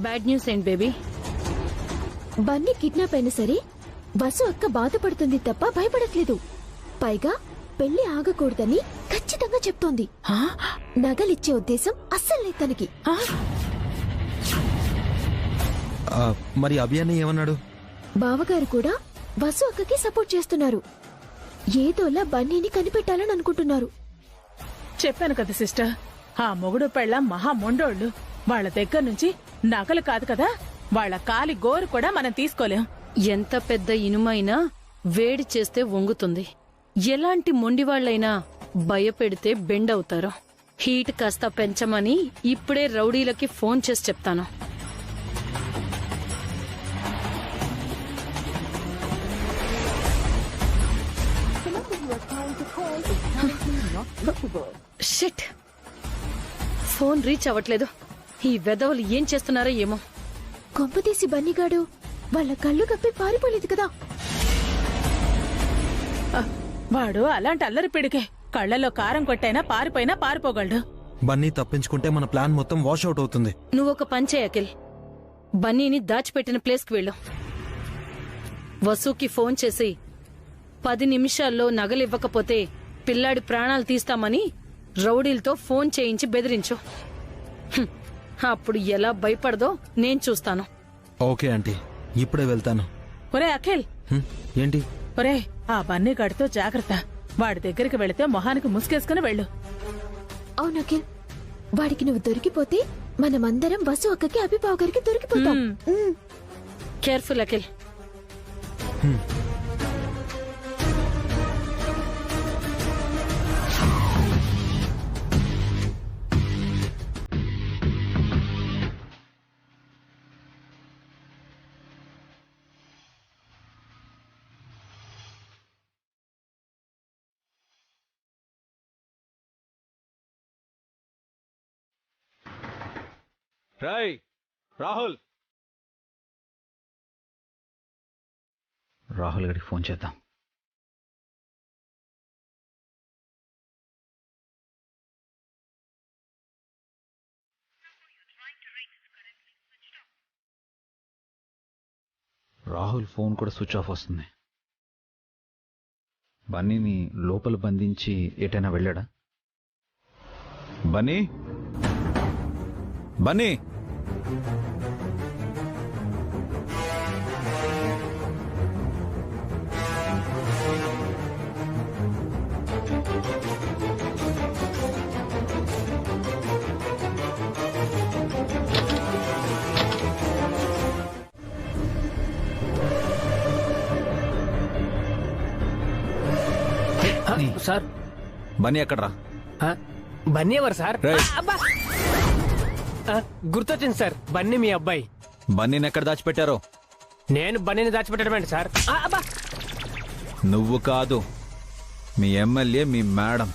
Bad news ఏంటి baby? Bunny kidnap అయినా సరే వసు అక్క బాధపడుతుంది తప్ప భయపడట్లేదు. పైగా పెళ్లి ఆగకూడదని ఖచ్చితంగా చెప్తోంది. నగలిచ్చే ఉద్దేశం అస్సలు లేదు తనకి. మరి అభియాన్ని ఏమన్నాడు? బావగారు కూడా వసు అక్కకి సపోర్ట్ చేస్తున్నారు. ఏదోలా బన్నీని కనిపెట్టాలని అనుకుంటున్నారు. చెప్పాను కదా సిస్టర్, ఆ మొగుడు పెళ్ళ మహా మొండోళ్ళు. వాళ్ళ దగ్గర నుంచి నగలు కాదు కదా, వాళ్ళ కాలి గోరు కూడా మనం తీసుకోలేం. ఎంత పెద్ద ఇనుమైనా వేడి చేస్తే వంగుతుంది. ఎలాంటి మొండివాళ్లైనా భయపెడితే బెండ్ అవుతారు. హీట్ కాస్త పెంచమని ఇప్పుడే రౌడీలకి ఫోన్ చేసి చెప్తాను. షిట్, ఫోన్ రీచ్ అవ్వట్లేదు. ఈ వెధవలు ఏం చేస్తున్నారో ఏమో. కొంపతీసి బన్నీగాడు వాళ్ళ కళ్ళు కప్పి పారిపోలేదు కదా. వాడు అలాంటి అల్లరి పిడికే. కళ్లలో కారం కొట్టైనా పారిపోయినా పారిపోగలడు. బన్నీ తప్పించుకుంటే మన ప్లాన్ మొత్తం వాష్ అవుట్ అవుతుంది. నువ్వొక పని చేయి అఖిల్, బన్నీని దాచిపెట్టిన ప్లేస్కి వెళ్ళు. వసూకి ఫోన్ చేసి 10 నిమిషాల్లో నగలివ్వకపోతే పిల్లాడి ప్రాణాలు తీస్తామని రౌడీలతో ఫోన్ చేయించి బెదిరించు. అప్పుడు ఎలా భయపడదో నేను చూస్తాను. ఓకే ఆంటీ, ఇప్పుడే వెళ్తాను. ఒరే అఖిల్, ఏంటి? ఒరే ఆ బన్నీ గడితో జాగ్రత్త. వాడి దగ్గరికి వెళితే మొహానికి ముసుగేసుకుని వెళ్ళు. అవునఖిల్, వాడికి నువ్వు దొరికిపోతే మనమందరం వసు అక్కకి అభిబావ్ గారికి దొరికిపోతాం. కేర్ఫుల్ అఖిల్. రాహుల్ గడికి ఫోన్ చేద్దాం. రాహుల్ ఫోన్ కూడా స్విచ్ ఆఫ్ వస్తుంది. బన్నీని లోపల బంధించి ఎటైనా వెళ్ళాడా? బన్నీ బన్నీ సార్, బన్నీ ఎక్కడ్రా? బన్నీ ఎవరు సార్? గుర్తొచ్చింది సార్, బన్నీ మీ అబ్బాయి. బన్నీని ఎక్కడ దాచిపెట్టారో? నేను బన్నీని దాచిపెట్టడం సార్? నువ్వు కాదు, మీ ఎమ్మెల్యే మీ మేడం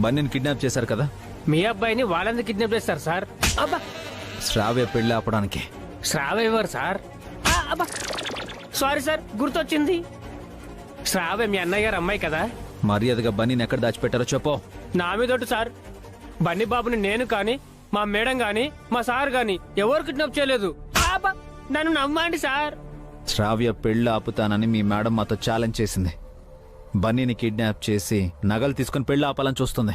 బన్నీని కిడ్నాప్ చేశారు కదా. మీ అబ్బాయిని వాళ్ళందరూ కిడ్నాప్ చేస్తారు సార్. శ్రావ్య పెళ్లి ఆపడానికి. శ్రావ్య ఎవరు సార్? సారీ సార్, గుర్తొచ్చింది. శ్రావ్య మీ అన్నయ్య గారు అమ్మాయి కదా. మర్యాదగా బన్నీని ఎక్కడ దాచిపెట్టారో చెప్పు. నా మీదొట్టు సార్, బన్నీ బాబుని నేను కాని, మా మేడం గాని, మా సార్ గాని ఎవరు కిడ్నాప్ చేయలేదు. నన్ను నమ్మండి సార్. శ్రావ్య పెళ్లి ఆపుతానని మీ మేడం మాతో ఛాలెంజ్ చేసింది. బన్నీని కిడ్నాప్ చేసి నగలు తీసుకుని పెళ్లి ఆపాలని చూస్తుంది.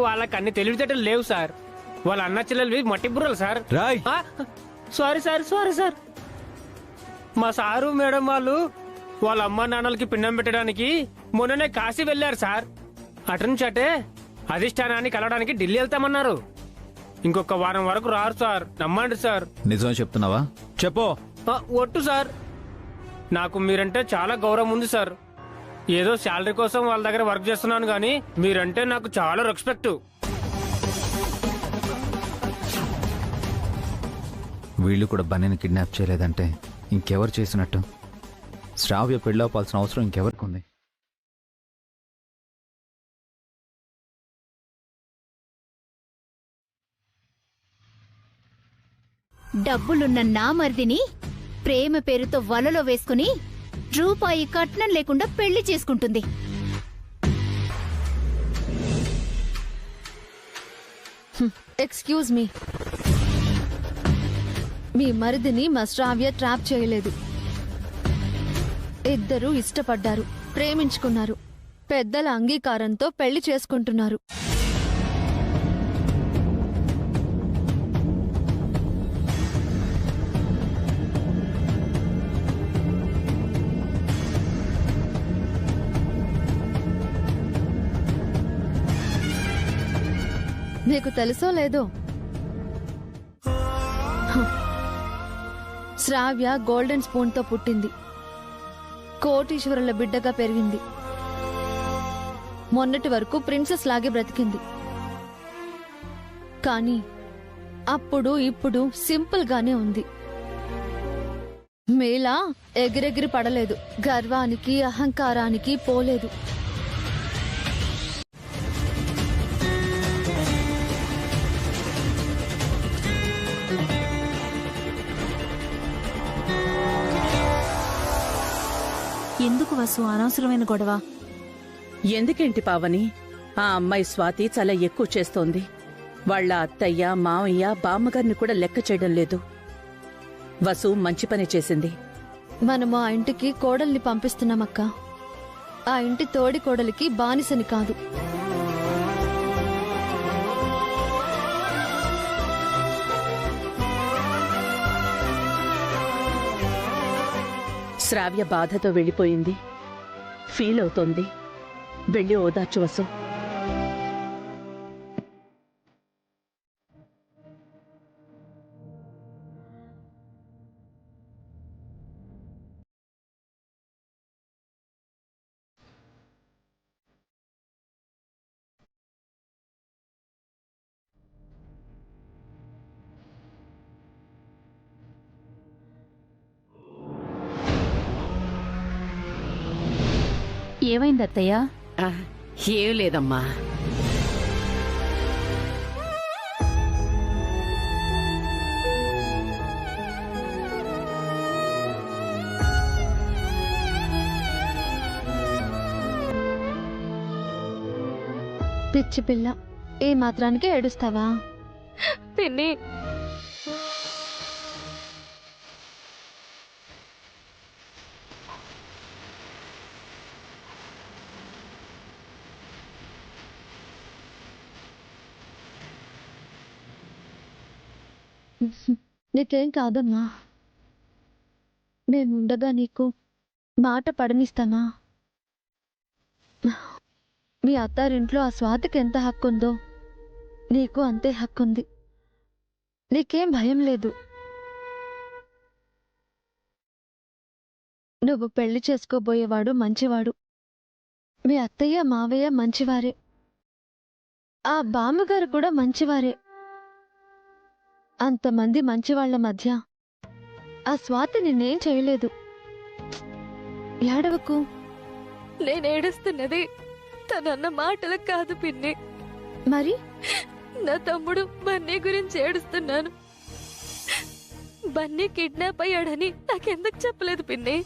వాళ్ళకి అన్ని తెలివితేటలు లేవు సార్. వాళ్ళ అన్న చెల్లెలు మట్టి బుర్రలు sir. Sorry sir, sorry sir. మా సారు మేడం వాళ్ళు వాళ్ళ అమ్మ నాన్నలకి పిండం పెట్టడానికి మొన్ననే కాశీ వెళ్లారు సార్. అటు నుంచి అటే అధిష్టానాన్ని కలవడానికి ఢిల్లీ వెళ్తామన్నారు. ఇంకొక వారం వరకు రారు సార్, నమ్మండి సార్. నిజం చెప్తున్నావా? చెప్పు. ఒట్టు సార్, నాకు మీరంటే చాలా గౌరవం ఉంది సార్. ఏదో శాలరీ కోసం వాళ్ళ దగ్గర వర్క్ చేస్తున్నాను గానీ మీరంటే నాకు చాలా రెస్పెక్ట్. వీళ్ళు కూడా బన్నీని కిడ్నాప్ చేయలేదంటే ఇంకెవరు చేసినట్టు? శ్రావ్య పెళ్ళాపాల్సిన అవసరం ఇంకెవరికి ఉంది? డబ్బులున్న నా మరిదిని ప్రేమ పేరుతో వలలో వేసుకుని రూపాయి కట్నం లేకుండా పెళ్లి చేసుకుంటుంది. ఎక్స్క్యూజ్ మీ, మీ మరిదిని మా శ్రావ్య ట్రాప్ చేయలేదు. ఇద్దరూ ఇష్టపడ్డారు, ప్రేమించుకున్నారు, పెద్దల అంగీకారంతో పెళ్లి చేసుకుంటున్నారు. మీకు తెలుసో లేదో, శ్రావ్య గోల్డెన్ స్పూన్ తో పుట్టింది, కోటీశ్వరుల బిడ్డగా పెరిగింది, మొన్నటి వరకు ప్రిన్సెస్ లాగే బ్రతికింది. కానీ అప్పుడు ఇప్పుడు సింపుల్ గానే ఉంది. మేలా ఎగిరెగిరి పడలేదు, గర్వానికి అహంకారానికి పోలేదు. ఎందుకు వసు అనవసరమైన గొడవ? ఎందుకేంటి పావని, ఆ అమ్మాయి స్వాతి చాలా ఎక్కువ చేస్తోంది. వాళ్ళ అత్తయ్య, మావయ్య, బామ్మగారిని కూడా లెక్క చేయడం లేదు. వసు మంచి పని చేసింది. మనము ఆ ఇంటికి కోడల్ని పంపిస్తున్నామక్క. ఆ ఇంటి తోడి కోడలికి బానిసని కాదు. శ్రావ్య బాధతో వెళ్ళిపోయింది, ఫీల్ అవుతోంది. వెళ్ళి ఓదార్చు వసు. ఏమైంది అత్తయ్య? ఏం లేదమ్మా. పిచ్చి పిల్ల, ఏ మాత్రానికి ఏడుస్తావా? పిన్ని, నీకేం కాదమ్మా. మేముండగా నీకు మాట పడనిస్తామా? మీ అత్తారింట్లో ఆ స్వాతికి ఎంత హక్కుందో నీకు అంతే హక్కుంది. నీకేం భయం లేదు. నువ్వు పెళ్లి చేసుకోబోయేవాడు మంచివాడు. మీ అత్తయ్య మావయ్య మంచివారే, ఆ బామ్మగారు కూడా మంచివారే. అంతమంది మంచివాళ్ల మధ్య ఆ స్వాతి నిన్నేం చేయలేదు. ఏడవకు. నేనేడుస్తున్నది తనన్న మాటలకు కాదు పిన్ని. మరి నా తమ్ముడు బన్నీ గురించి ఏడుస్తున్నాను. బన్నీ కిడ్నాప్ అయ్యాడని నాకెందుకు చెప్పలేదు పిన్ని?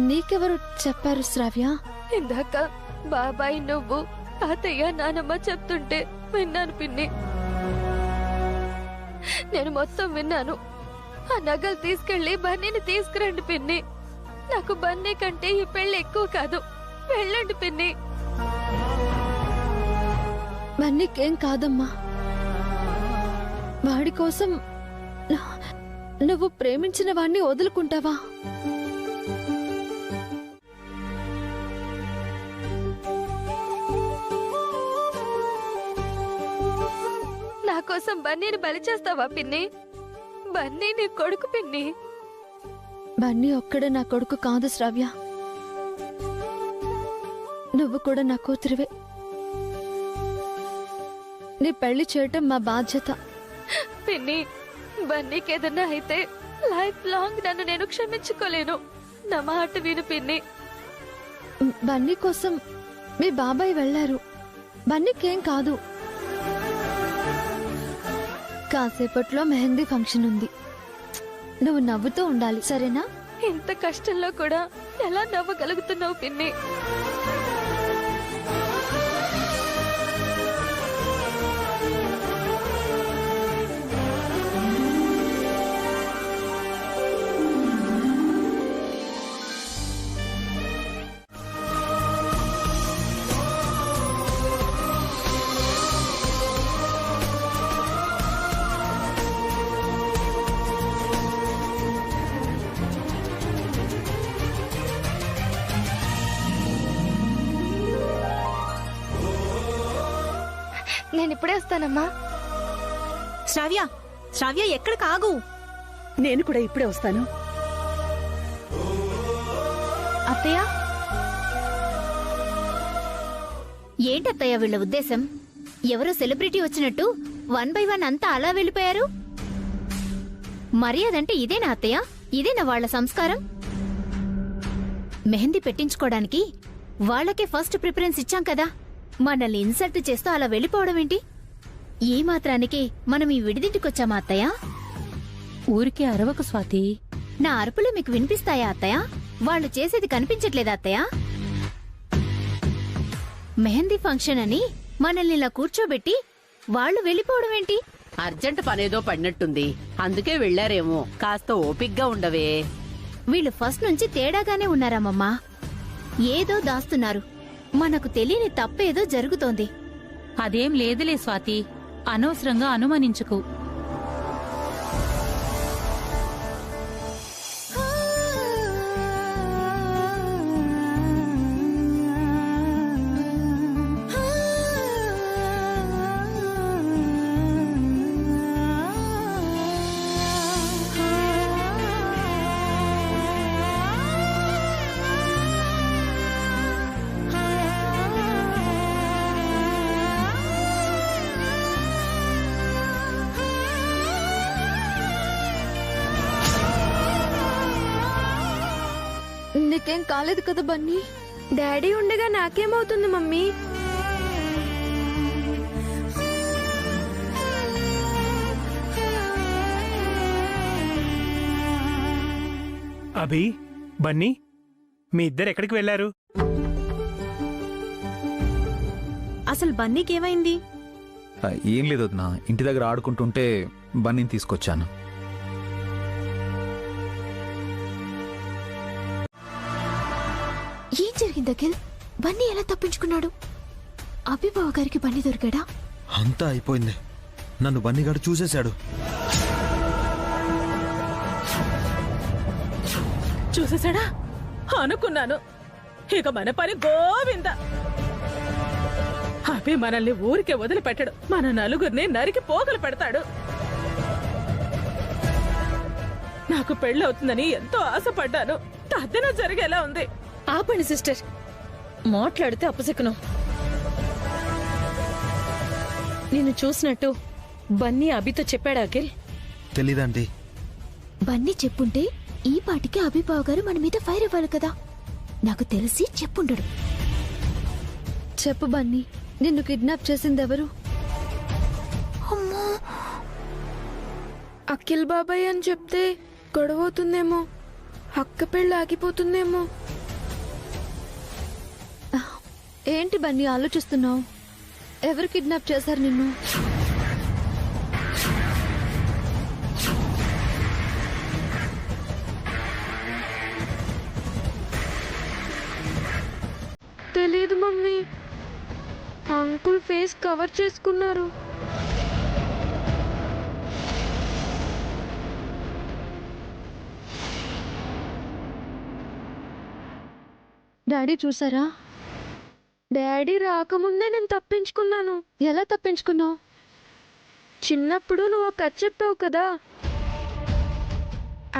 నీకెవరు చెప్పారు శ్రావ్య? ఇందాక బాబాయ్, నువ్వు, తాతయ్య, నానమ్మ చెప్తుంటే విన్నాను పిన్ని. నేను మొత్తం విన్నాను. ఆ నగలు తీసుకెళ్లి బన్నీని తీసుకురండి పిన్ని. నాకు బన్నీ కంటే ఈ పెళ్లి ఎక్కువ కాదు. వెళ్ళండి పిన్ని. బన్నీకేం కాదమ్మా. వాడి కోసం నువ్వు ప్రేమించిన వాణ్ణి వదులుకుంటావా? నా కోసం బన్నీని బలి చేస్తావా పిన్ని? బన్నీ నీ కొడుకు పిన్ని. బన్నీ ఒక్కడే నా కొడుకు కాదు శ్రావ్య, నువ్వు కూడా నా కూతురివే. నీ పెళ్లి చేయటం మా బాధ్యత. పిన్ని, బన్నీకి ఏదన్నా అయితే లైఫ్ లాంగ్ నన్ను నేను క్షమించుకోలేను. నా మాట విను పిన్ని. బన్నీ కోసం మీ బాబాయ్ వెళ్లారు. బన్నీకేం కాదు. కాసేపట్లో మెహందీ ఫంక్షన్ ఉంది. నువ్వు నవ్వుతూ ఉండాలి, సరేనా? ఇంత కష్టంలో కూడా ఎలా నవ్వగలుగుతున్నావు పిన్ని? నేను ఇప్పుడే వస్తానమ్మా. శ్రావ్య శ్రావ్య ఎక్కడ కాగు. నేను కూడా ఇప్పుడే వస్తాను. అత్తయ్య ఏంటత్తయ్య వీళ్ళ ఉద్దేశం? ఎవరో సెలబ్రిటీ వచ్చినట్టు 1 by 1 అంతా అలా వెళ్ళిపోయారు. మర్యాదంటే ఇదేనా అత్తయ్య? ఇదేనా వాళ్ళ సంస్కారం? మెహందీ పెట్టించుకోవడానికి వాళ్ళకే ఫస్ట్ ప్రిఫరెన్స్ ఇచ్చాం కదా, మనల్ని ఇన్సల్ట్ చేస్తూ అలా వెళ్ళిపోవడం ఏంటి? ఈ మాత్రానికి మనం ఈ విడిదింటికొచ్చామా అత్తయ్య? ఊరికే అరవకు స్వాతి. నా అరుపులు మీకు వినిపిస్తాయా అత్తయ్య? వాళ్ళు చేసేది కనిపించట్లేదా అత్తయ్య? మెహందీ ఫంక్షన్ అని మనల్ని ఇలా కూర్చోబెట్టి వాళ్ళు వెళ్ళిపోవడం ఏంటి? అర్జెంట్ పనేదో పడినట్టుంది, అందుకే వెళ్లారేమో. కాస్త ఓపిగ్గా ఉండవే. వీళ్ళు ఫస్ట్ నుంచి తేడాగానే ఉన్నారామమ్మా. ఏదో దాస్తున్నారు. మనకు తెలియని తప్పేదో జరుగుతోంది. అదేం లేదులే స్వాతి, అనవసరంగా అనుమానించుకు. నీకేం కాలేదు కదా బన్నీ? డాడీ ఉండగా నాకేమవుతుంది మమ్మీ? అభి, బన్నీ, మీ ఇద్దరు ఎక్కడికి వెళ్లారు? అసలు బన్నీకేమైంది? ఏం లేదు వదినా, ఇంటి దగ్గర ఆడుకుంటుంటే బన్నీని తీసుకొచ్చాను. ఏం జరిగింది అఖిల్? బన్నీ ఎలా తప్పించుకున్నాడు? అభిబావ గారికి బన్నీ దొరికాడా? అంతా అయిపోయింది. నన్ను బన్నీగాడు చూసేశాడు. చూసేశాడా? అనుకున్నాను. ఇక మన పని గోవింద. అవి మనల్ని ఊరికే వదిలిపెట్టడు. మన నలుగురిని నరికి పోగలు పెడతాడు. నాకు పెళ్ళవుతుందని ఎంతో ఆశపడ్డాను. తద్దన జరిగేలా ఉంది. ఆపండి సిస్టర్, మాట్లాడితే అపశకునం. నిన్ను చూసినట్టు బన్నీ అభితో చెప్పాడా అఖిల్? తెలీదంటీ. బన్నీ చెప్పుంటే ఈ పాటికి అభిబావ గారు మన మీద ఫైర్ అవ్వాలి కదా. నాకు తెలిసి చెప్పుండడు. చెప్పు బన్నీ, నిన్ను కిడ్నాప్ చేసిందెవరు? అమ్మో, అఖిల్ బాబాయ్ అని చెప్తే గొడవవుతుందేమో, అక్క పెళ్ళి ఆగిపోతుందేమో. ఏంటి బన్నీ ఆలోచిస్తున్నావు? ఎవరు కిడ్నాప్ చేశారు నిన్ను? తెలీదు మమ్మీ, అంకుల్ ఫేస్ కవర్ చేసుకున్నారు. డాడీ చూసారా? డాడీ రాకముందే నేను తప్పించుకున్నాను. ఎలా తప్పించుకున్నావు? చిన్నప్పుడు నువ్వు ఒక కథ చెప్పావు కదా,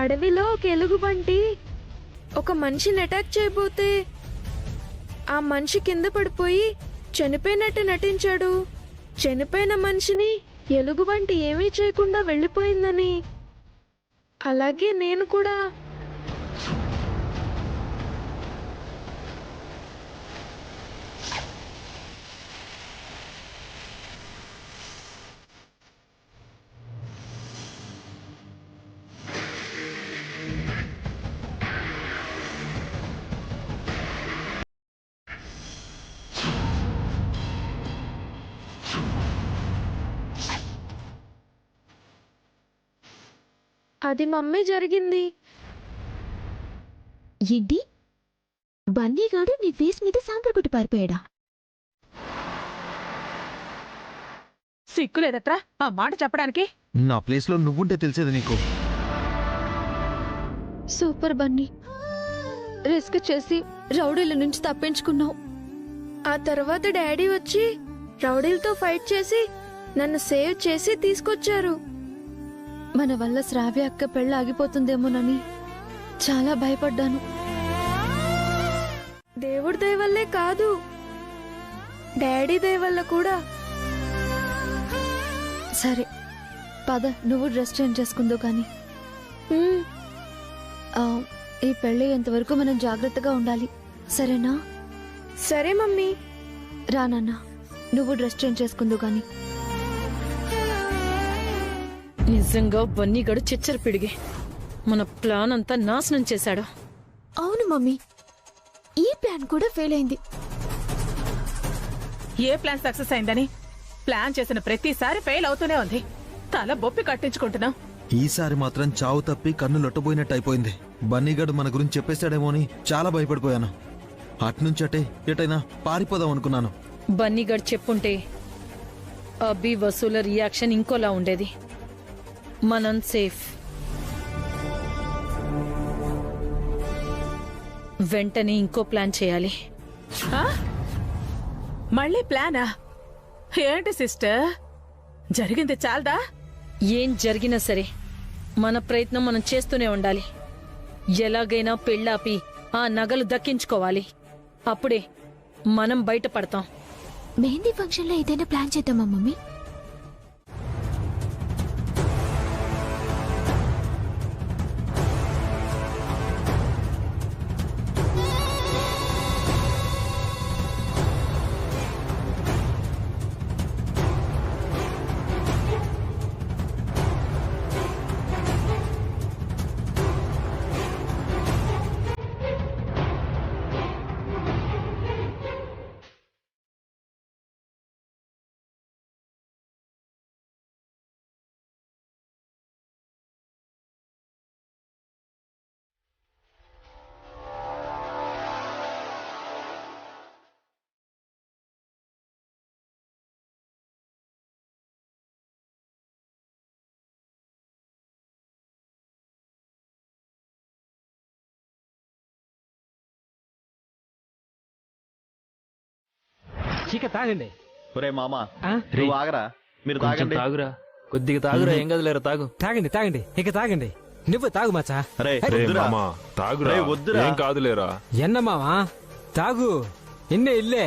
అడవిలో ఒక ఎలుగుబంటి ఒక మనిషిని అటాక్ చేయబోతే ఆ మనిషి కింద పడిపోయి చనిపోయినట్టు నటించాడు. చనిపోయిన మనిషిని ఎలుగుబంటి ఏమీ చేయకుండా వెళ్ళిపోయిందని. అలాగే నేను కూడా అది మమ్మీ జరిగింది. ఏంటి? బన్నీగాడు నీ ఫేస్ మీద సాంబార్ కొట్టి పారిపోయాడా? సిగ్గులేదట్రా ఆ మాట చెప్పడానికి? నా ప్లేస్ లో నువ్వుంటే తెలిసేది నీకు. సూపర్ బన్నీ, రిస్క్ చేసి రౌడీల నుంచి తప్పించుకున్నావు. ఆ తర్వాత డాడీ వచ్చి రౌడీలతో ఫైట్ చేసి నన్ను సేవ్ చేసి తీసుకొచ్చారు. మన వల్ల శ్రావ్య అక్క పెళ్ళి ఆగిపోతుందేమోనని చాలా భయపడ్డాను. దేవుడి దయ వల్లే కాదు, డాడీ దయ వల్ల కూడా. సరే పద, నువ్వు డ్రెస్ చేంజ్ చేసుకుందో కానీ. ఈ పెళ్ళి ఎంతవరకు మనం జాగ్రత్తగా ఉండాలి, సరేనా? సరే మమ్మీ. రా నాన్న, నువ్వు డ్రెస్ చేంజ్ చేసుకుందో గాని. నిజంగా బన్నీగడు చిచ్చర పిడిగి మన ప్లాన్ అంతా నాశనం చేశాడు. అవును మమ్మీ, ఈ ప్లాన్ కూడా ఫెయిల్ అయింది. ఏ ప్లాన్ సక్సెస్ అయిందని? ప్లాన్ చేసిన ప్రతిసారి ఫెయిల్ అవుతూనే ఉంది. తల బొప్పి కట్టించుకుంటున్నాం. ఈసారి మాత్రం చావు తప్పి కన్ను లొట్టబోయినట్టు అయిపోయింది. బన్నీగడు మన గురించి చెప్పేశాడేమో అని చాలా భయపడిపోయాను. అట్నుంచటే ఎటైనా పారిపోదాం అనుకున్నాను. బన్నీగడ్ చెప్పుంటే అబ్బి వసూల రియాక్షన్ ఇంకోలా ఉండేది. మనం సేఫ్. వెంటనే ఇంకో ప్లాన్ చేయాలి. మళ్ళీ ప్లానా? ఏంటి సిస్టర్, జరిగింది చాలదా? ఏం జరిగినా సరే మన ప్రయత్నం మనం చేస్తూనే ఉండాలి. ఎలాగైనా పెళ్ళాపి ఆ నగలు దక్కించుకోవాలి. అప్పుడే మనం బయటపడతాం. మెహందీ ఫంక్షన్ లో ఏదైనా ప్లాన్ చేద్దామా మమ్మీ? తాగండి. ఒరే మామా, నువ్వు ఆగరా, మీరు తాగండి. తాగురా, కొద్దిగా తాగురా, ఏం కదలేరా, తాగు. తాగండి తాగండి, ఇక తాగండి. నువ్వు తాగు మచ్చా. వద్దురా, ఏం కాదులేరా. ఎన్న మావా తాగు, ఇన్నే ఇల్లే.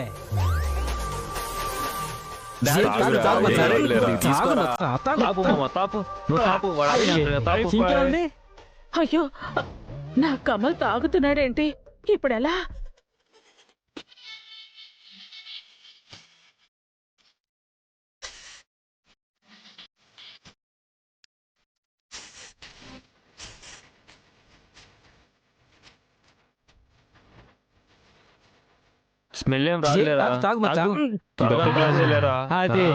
అయ్యో, నా కమల్ తాగుతున్నాడేంటి ఇప్పుడెలా? స్మెల్ ఏం రాలేరా? తాగు మచ్చా. అదే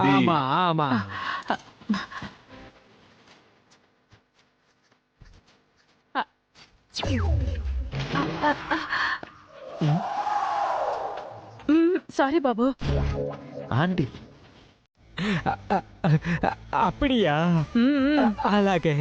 ఆమా ఆమా. సారీ బాబు. ఆంటీ అప్పుడియా? అలాగే.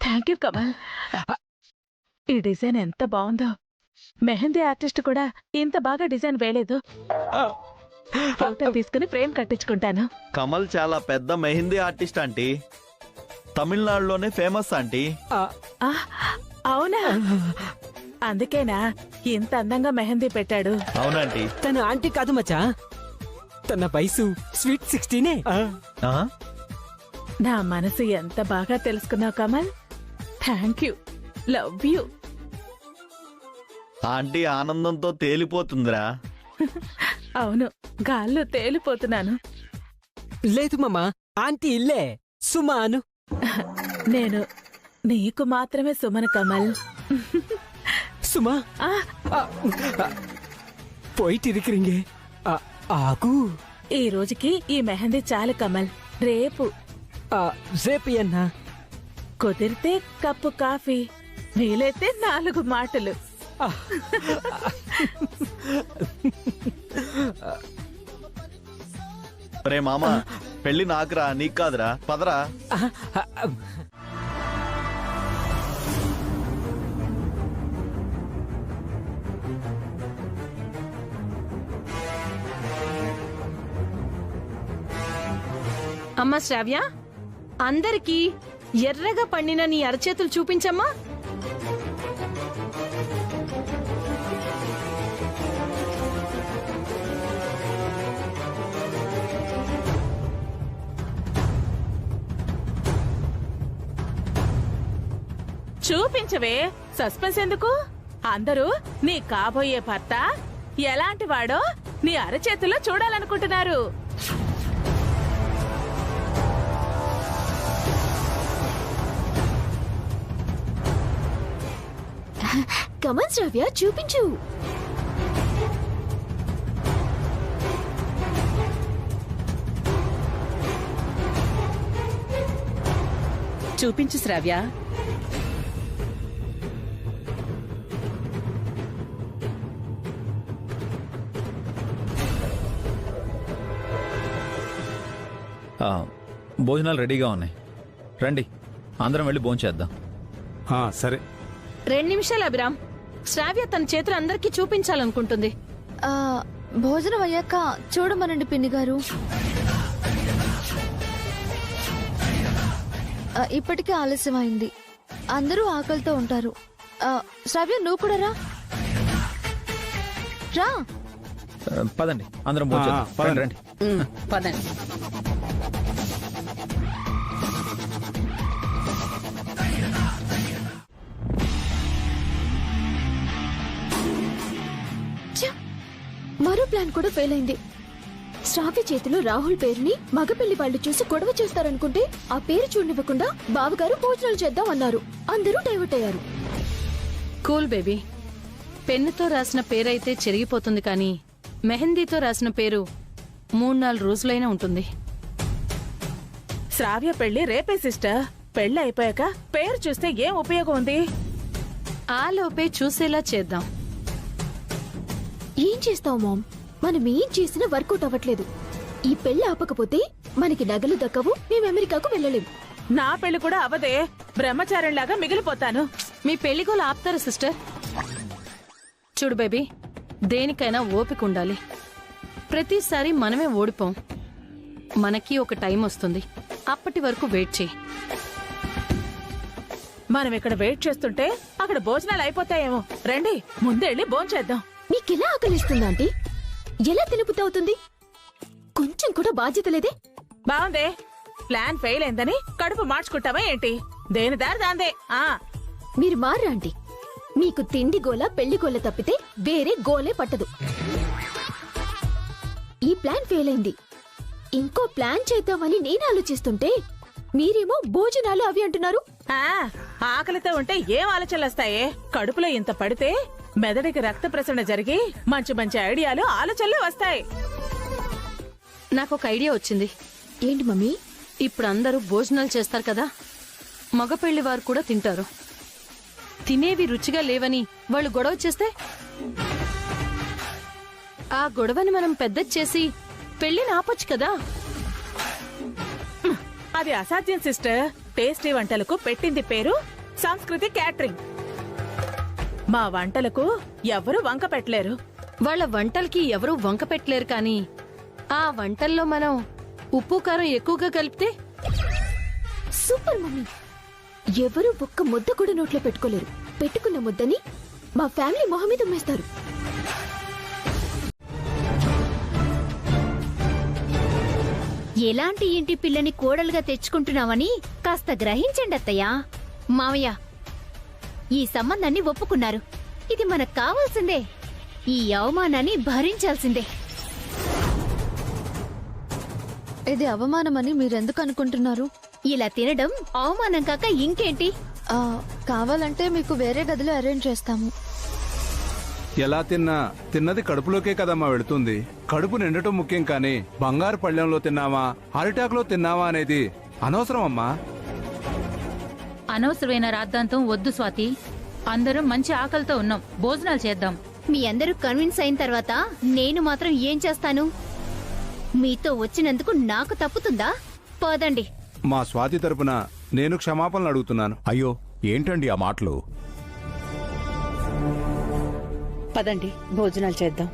Thank you Kamal. ఈ డిజైన్ ఎంత బాగుందో. మెహందీ ఆర్టిస్ట్ కూడా ఇంత బాగా డిజైన్ వేయలేదు. ఫోటో తీసుకుని ఫ్రేమ్ కట్టించుకుంటాను. కమల్ చాలా పెద్ద మెహందీ ఆర్టిస్ట్ ఆంటీ, తమిళనాడులోనే ఫేమస్ ఆంటీ. అవునా? అందుకేనా ఇంత అందంగా మెహందీ పెట్టాడు? అవునంటీ. తన ఆంటీ కాదు మచ్చా, తన వయసు స్వీట్ 16. నా మనసు ఎంత బాగా తెలుసుకున్నావు Kamal. Thank you, love you. Aunty ఆనందంతో తేలిపోతుందిరా. అవును, గాల్లో తేలిపోతున్నాను. లేదు మామ, ఆంటీ ఇల్లే సుమాను. నేను నీకు మాత్రమే సుమన్ కమల్. సుమా పోయిట్ இருக்கிறீங்க. ఆకు ఈ రోజుకి ఈ మెహందీ చాలు కమల్. రేపు రేపు అన్నా కుదిరితే కప్పు కాఫీ, వీలైతే 4 మాటలు. రే మామ, పెళ్లి నాకురా, నీకు కాదురా. పదరా. అమ్మా శ్రావ్య, అందరికీ ఎర్రగా పండిన నీ అరచేతులు చూపించమ్మా. చూపించవే, సస్పెన్స్ ఎందుకు? అందరూ నీ కాబోయే భర్త ఎలాంటి వాడో నీ అరచేతుల్లో చూడాలనుకుంటున్నారు. కమన్ శ్రావ్య, చూపించు. చూపించు శ్రావ్య. భోజనాలు రెడీగా ఉన్నాయి, రండి అందరం వెళ్ళి భోంచేద్దాం. సరే. 2 నిమిషాలు అభిరామ్. శ్రావ్య తన చేతులు అందరికీ చూపించాలనుకుంటుంది. భోజనం అయ్యాక చూడమనండి పిన్ని గారు. ఇప్పటికే ఆలస్యమైంది, అందరూ ఆకలితో ఉంటారు. శ్రావ్య, నువ్వు కూడా రా. పదండి అందరం భోంచేద్దాం. రండి. పదండి. మరో ప్లాన్ కూడా ఫెయిల్ అయింది. శ్రావ్య చేతిలో రాహుల్ పేరుని మగపెళ్లి వాళ్ళు చూసి గొడవ చేస్తారనుకుంటే ఆ పేరు చూడనివ్వకుండా బావగారు భోజనాలు చేద్దాం అన్నారు. అందరూ డైవర్ట్ అయ్యారు. Cool baby. పెన్నుతో రాసిన పేరైతే చెరిగిపోతుంది, కానీ మెహందీతో రాసిన పేరు 3-4 రోజులైనా ఉంటుంది. శ్రావ్య పెళ్లి రేపే సిస్టర్. పెళ్లి అయిపోయాక పేరు చూస్తే ఏం ఉపయోగం ఉంది? ఆ లోపే చూసేలా చేద్దాం. ఏం చేస్తావు మామ్? మనం ఏం చేసినా వర్కౌట్ అవ్వట్లేదు. ఈ పెళ్లి ఆపకపోతే మనకి నగలు దక్కవు, మేము అమెరికాకు వెళ్ళలేం. నా పెళ్లి కూడా అవదే, బ్రహ్మచారంలాగా మిగిలిపోతాను. మీ పెళ్లిగోలు ఆపుతారా సిస్టర్? చూడు బేబీ, దేనికైనా ఓపిక ఉండాలి. ప్రతిసారి మనమే ఓడిపోం. మనకి ఒక టైం వస్తుంది, అప్పటి వరకు వెయిట్ చేయి. మనం ఇక్కడ వెయిట్ చేస్తుంటే అక్కడ భోజనాలు అయిపోతాయేమో. రండి ముందెళ్ళి భోంచేద్దాం. మీకెలా ఆకలిస్తుందా ఆంటీ? ఎలా తినబుద్ధి అవుతుంది? కొంచెం కూడా బాధ్యత లేదే. బాగుందే, ప్లాన్ ఫెయిల్ అయిందని కడుపు మార్చుకుంటావా ఏంటి? దేని దారి దాందే. మీరు మారా ఆంటీ. మీకు తిండి గోల పెళ్లి గోల తప్పితే వేరే గోలే పట్టదు. ఈ ప్లాన్ ఫెయిల్ అయింది. ఇంకో ప్లాన్ చేద్దామని నేను ఆలోచిస్తుంటే మీరేమో భోజనాలు అవి అంటున్నారు. ఆకలితో ఉంటే ఏం ఆలోచనలు వస్తాయే? కడుపులో ఇంత పడితే మెదడికి రక్త ప్రసరణ జరిగి మంచి మంచి ఐడియాలు ఆలోచనలు వస్తాయి. నాకు ఒక ఐడియా వచ్చింది. ఏంటి మమ్మీ? ఇప్పుడు అందరూ భోజనాలు చేస్తారు కదా, మగపెళ్లి వారు కూడా తింటారు. తినేవి రుచిగా లేవని వాళ్ళు గొడవ చేస్తే ఆ గొడవని మనం పెద్ద చేసి పెళ్లిని ఆపొచ్చు కదా. అది అసాధ్యం సిస్టర్. టేస్టీ వంటలకు పెట్టింది పేరు సంస్కృతి క్యాటరింగ్. మా వంటలకు ఎవరు వంక పెట్టలేరు. వాళ్ళ వంటలకి ఎవరూ వంక పెట్టలేరు, కానీ ఆ వంటల్లో మనం ఉప్పు కారం ఎక్కువగా కలిపితే సూపర్ మమ్మీ. ఎవరు ఒక్క ముద్ద కూడా నోట్లో పెట్టుకోలేరు. పెట్టుకున్న ముద్దని మా ఫ్యామిలీ మొహం మీద ఉమ్మేస్తారు. ఎలాంటి ఇంటి పిల్లని కోడలుగా తెచ్చుకుంటున్నావని కాస్త గ్రహించండి అత్తయ్య. మావయ్య, ఈ సంబంధాన్ని ఒప్పుకున్నారు. ఇది మనకు కావాల్సిందే. ఈ అవమానాన్ని భరించాల్సిందే. ఇది అవమానమని మీరెందుకు అనుకుంటున్నారు? ఇలా తినడం అవమానం కాక ఇంకేంటి? కావాలంటే మీకు వేరే గదిలో అరేంజ్ చేస్తాము. ఎలా తిన్నది కడుపులోకే కదమ్మా వెళుతుంది. కడుపు నిండటం ముఖ్యం కానీ బంగారు పళ్ళెంలో తిన్నావా అరిటాకులో తిన్నావా అనేది అనవసరం అమ్మా. అనవసరమైన రాద్ధాంతం వద్దు స్వాతి. అందరం మంచి ఆకలితో ఉన్నాం, భోజనాలు చేద్దాం. మీ అందరూ కన్విన్స్ అయిన తర్వాత నేను మాత్రం ఏం చేస్తాను? మీతో వచ్చినందుకు నాకు తప్పుతుందా? పోదండి. మా స్వాతి తరపున నేను క్షమాపణలు అడుగుతున్నాను. అయ్యో ఏంటండి ఆ మాటలు? పదండి, భోజనాలు చేద్దాం.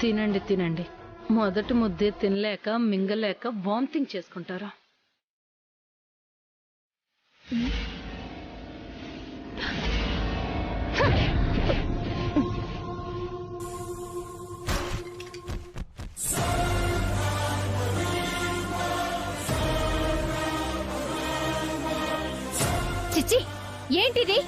తినండి తినండి. మొదటి ముద్దే తినలేక మింగలేక వామిటింగ్ చేసుకుంటారా? చిచ్చి, ఏంటిది?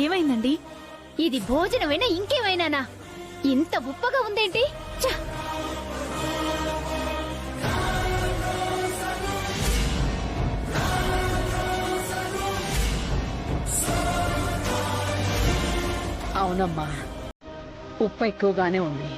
ఏమైందండి? ఇది భోజనమైనా ఇంకేమైనానా? ఇంత ఉప్పగా ఉందేంటి? ఛ! అవునమ్మా, ఉప్పు ఎక్కువగానే ఉంది.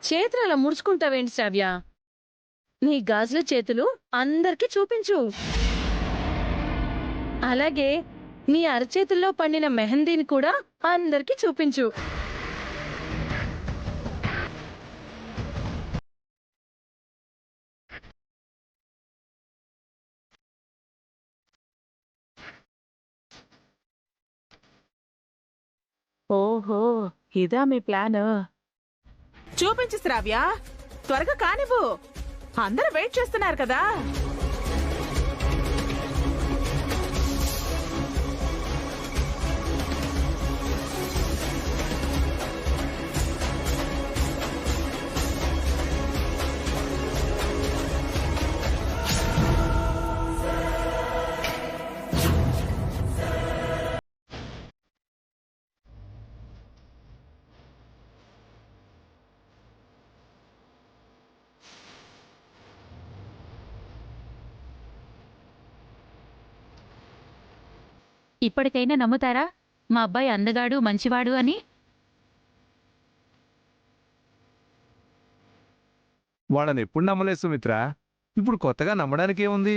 చేతులు అలా ముడుచుకుంటావేంటి శ్రావ్య? నీ గాజుల చేతులు అందరికీ చూపించు. అలాగే నీ అరచేతుల్లో పండిన మెహందీని కూడా అందరికీ చూపించు. ఓహో, ఇదా మీ ప్లాన్? చూపించు శ్రావ్య, త్వరగా కానివ్వు. అందరూ వెయిట్ చేస్తున్నారు కదా. ఇప్పటికైనా నమ్ముతారా మా అబ్బాయి అందగాడు మంచివాడు అని? వాళ్ళని ఎప్పుడు నమ్మలేదు సుమిత్ర. ఇప్పుడు కొత్తగా నమ్మడానికి ఏముంది?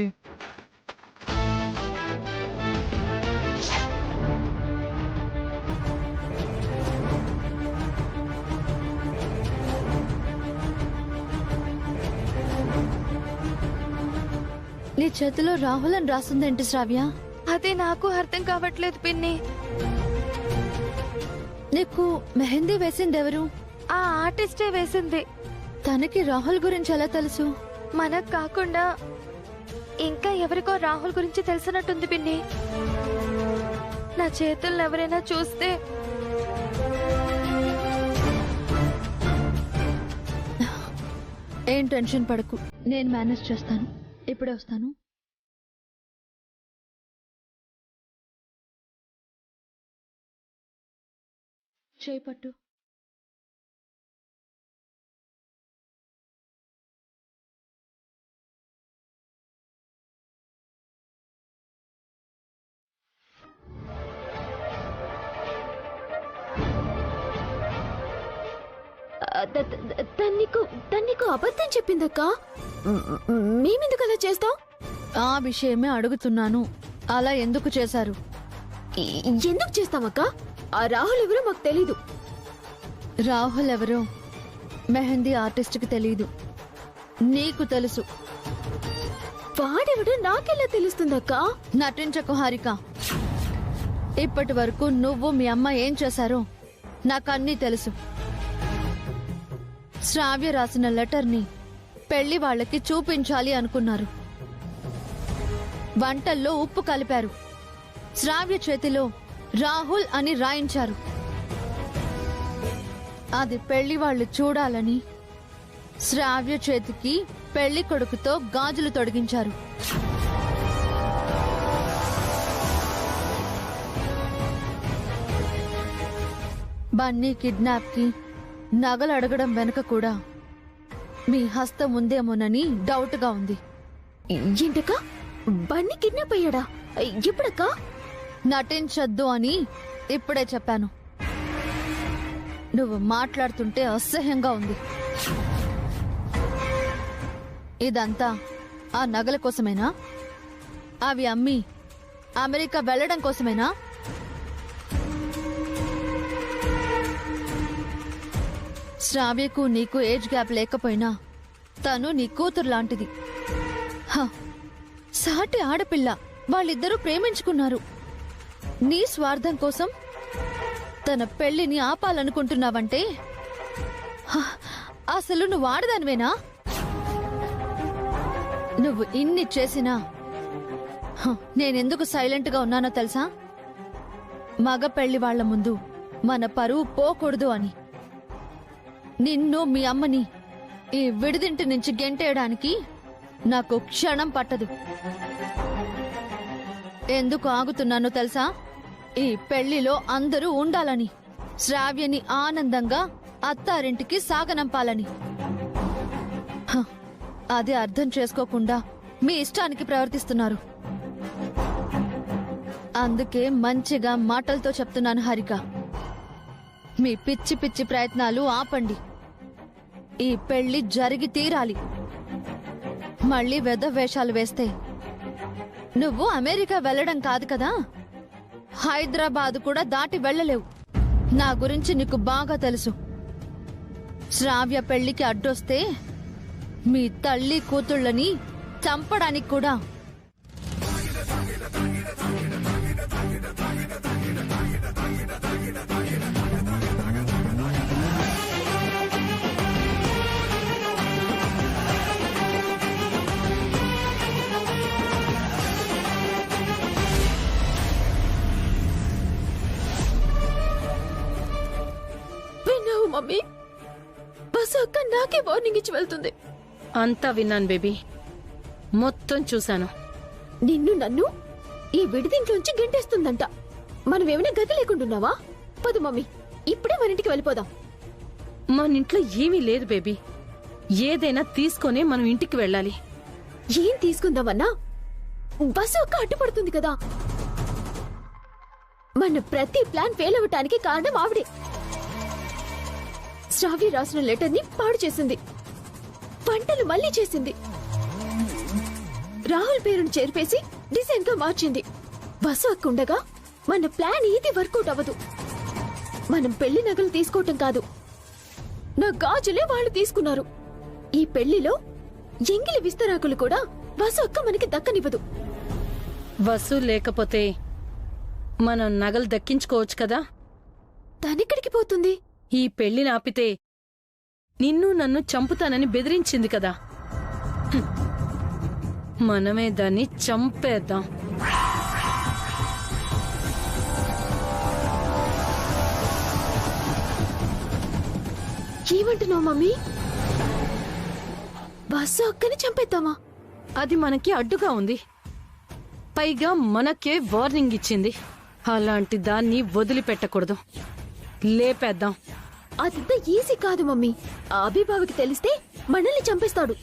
నీ చేతిలో రాహుల్ అని రాస్తుందేంటి శ్రావ్య? అదే నాకు అర్థం కావట్లేదు పిన్ని. నీకు మెహందీ వేసిందెవరు? ఆ ఆర్టిస్టే వేసింది. తనకి రాహుల్ గురించి ఎలా తెలుసు? మనకు కాకుండా ఇంకా ఎవరికో రాహుల్ గురించి తెలిసినట్టుంది పిన్ని. నా చేతులను ఎవరైనా చూస్తే ఏం టెన్షన్ పడకు, నేను మేనేజ్ చేస్తాను. ఇప్పుడే వస్తాను. చేయి పట్టు. తన్నికు అబద్ధం చెప్పిందక్క. మేమెందుకు అలా చేస్తాం? ఆ విషయమే అడుగుతున్నాను. అలా ఎందుకు చేశారు? ఎందుకు చేస్తామక్క? ఆ రాహుల్ ఎవరో మాకు తెలీదు. రాహుల్ ఎవరో మెహందీ ఆర్టిస్ట్కి తెలీదు, నీకు తెలుసు. వాడెవడో నాకెలా తెలుస్తుందక్క? నటించకు హారిక. ఇప్పటి వరకు నువ్వు మీ అమ్మ ఏం చేశారో నాకన్నీ తెలుసు. శ్రావ్య రాసిన లెటర్ని పెళ్లి వాళ్ళకి చూపించాలి అనుకున్నారు. వంటల్లో ఉప్పు కలిపారు. శ్రావ్య చేతిలో రాహుల్ అని రాయించారు. అది పెళ్లి వాళ్ళు చూడాలని శ్రావ్య చేతికి పెళ్లి కొడుకుతో గాజులు తొడిగించారు. బన్నీ కిడ్నాప్ కి నగలు అడగడం వెనుక కూడా మీ హస్తం ఉందేమోనని డౌట్ గా ఉంది. ఏంటక్క? బన్నీ కిడ్నాప్ అయ్యాడా? ఎప్పుడక్క? నటించొద్దు అని ఇప్పుడే చెప్పాను. నువ్వు మాట్లాడుతుంటే అసహ్యంగా ఉంది. ఇదంతా ఆ నగల కోసమేనా? అవి అమ్మి అమెరికా వెళ్ళడం కోసమేనా? శ్రావ్యకు నీకు ఏజ్ గ్యాప్ లేకపోయినా తను నీ కూతురు లాంటిది. సాటి ఆడపిల్ల, వాళ్ళిద్దరూ ప్రేమించుకున్నారు. నీ స్వార్థం కోసం తన పెళ్లిని ఆపాలనుకుంటున్నావంటే అసలు నువ్వు ఆడదానివేనా? నువ్వు ఇన్ని చేసినా నేనెందుకు సైలెంట్ గా ఉన్నానో తెలుసా? మగ పెళ్లి వాళ్ల ముందు మన పరువు పోకూడదు అని. నిన్ను మీ అమ్మని ఈ విడిదింటి నుంచి గెంటేయడానికి నాకు క్షణం పట్టదు. ఎందుకు ఆగుతున్నానో తెలుసా? ఈ పెళ్లిలో అందరూ ఉండాలని, శ్రావ్యని ఆనందంగా అత్తారింటికి సాగనంపాలని. అది అర్థం చేసుకోకుండా మీ ఇష్టానికి ప్రవర్తిస్తున్నారు. అందుకే మంచిగా మాటలతో చెప్తున్నాను హారిక, మీ పిచ్చి పిచ్చి ప్రయత్నాలు ఆపండి. ఈ పెళ్లి జరిగి తీరాలి. మళ్ళీ వేషాలు వేస్తే నువ్వు అమెరికా వెళ్ళడం కాదు కదా, హైదరాబాద్ కూడా దాటి వెళ్ళలేవు. నా గురించి నీకు బాగా తెలుసు. శ్రావ్య పెళ్లికి అడ్డొస్తే మీ తల్లి కూతుళ్ళని చంపడానికి కూడా. విన్నావు మమ్మీ? బస్ అక్క నాకే వార్నింగ్ ఇచ్చి వెళ్తుంది. అంతా విన్నాను బేబీ, మొత్తం చూశాను. నిన్ను నన్ను ఈ విడిదింట్లోంచి గెంటేస్తుందంట. మనం ఏమైనా గతి లేకుంటున్నావా? పదు మమ్మీ, ఇప్పుడే మన ఇంటికి వెళ్ళిపోదాం. మన ఇంట్లో ఏమీ లేదు బేబీ, ఏదైనా తీసుకొనే మనం ఇంటికి వెళ్ళాలి. ఏం తీసుకుందామన్నా బస్సు ఒక్క అడ్డుపడుతుంది కదా. మన ప్రతి ప్లాన్ ఫెయిల్ అవ్వటానికి కారణం ఆవిడే. శ్రావ్య రాసిన లెటర్ ని పాడు చేసింది, వంటలు మళ్ళీ చేసింది, రాహుల్ పేరును చేర్పేసి డిజైన్ గా మార్చింది. బస్సు అక్కుండగా మన ప్లాన్ ఏది వర్కౌట్ అవ్వదు. మనం పెళ్లి నగలు తీసుకోవటం కాదు, నా గాజులే వాళ్ళు తీసుకున్నారు. ఈ పెళ్లిలో ఎంగిలి విస్తరాకులు కూడా వసు అక్క మనకి దక్కనివ్వదు. వసు లేకపోతే మనం నగలు దక్కించుకోవచ్చు కదా. తనెక్కడికి పోతుంది? ఈ పెళ్లిని ఆపితే నిన్ను నన్ను చంపుతానని బెదిరించింది కదా. హ్మ్. మనమే దాన్ని చంపేద్దాం. ఏమంటున్నావు మమ్మీ? బస్సు అక్కని చంపేద్దామా? అది మనకి అడ్డుగా ఉంది. పైగా మనకే వార్నింగ్ ఇచ్చింది. అలాంటి దాన్ని వదిలిపెట్టకూడదు. లేపేద్దాం. అదంతా ఈజీ కాదు మమ్మీ. అభిబావికి తెలిస్తే మనల్ని చంపేస్తాడు.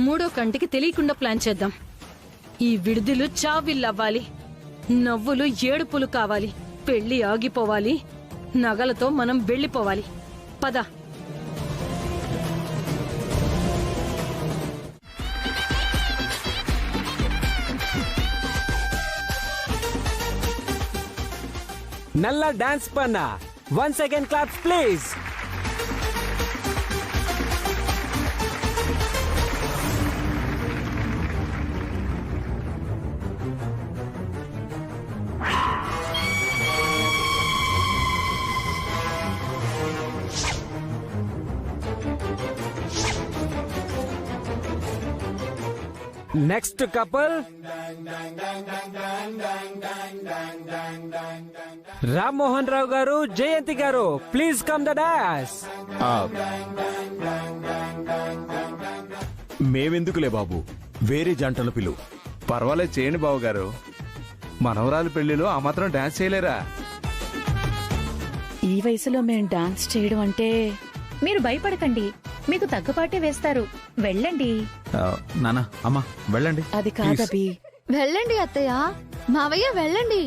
మూడో కంటికి తెలియకుండా ప్లాన్ చేద్దాం. ఈ విడుదలు చావిల్లవ్వాలి. నవ్వులు ఏడుపులు కావాలి. పెళ్లి ఆగిపోవాలి. నగలతో మనం వెళ్ళిపోవాలి. పద. నల్ల డాన్స్ పన్నా 1 second claps please. Next couple Rammohan Rao garu, Jayanthi garu, please come the dais. మేమెందుకులే బాబు, వేరే జంటలు పిలువు. పర్వాలేదు చేయండి బావు గారు. మనవరాలు పెళ్లిలో ఆ మాత్రం డాన్స్ చేయలేరా? ఈ వయసులో మేం డాన్స్ చేయడం అంటే మీరు భయపడకండి, మీకు తగ్గపాటే వేస్తారు. వెళ్ళండి. నానా అమ్మా వెళ్ళండి. అది కాదబి. వెళ్ళండి అత్తయ్య, మావయ్య వెళ్ళండి.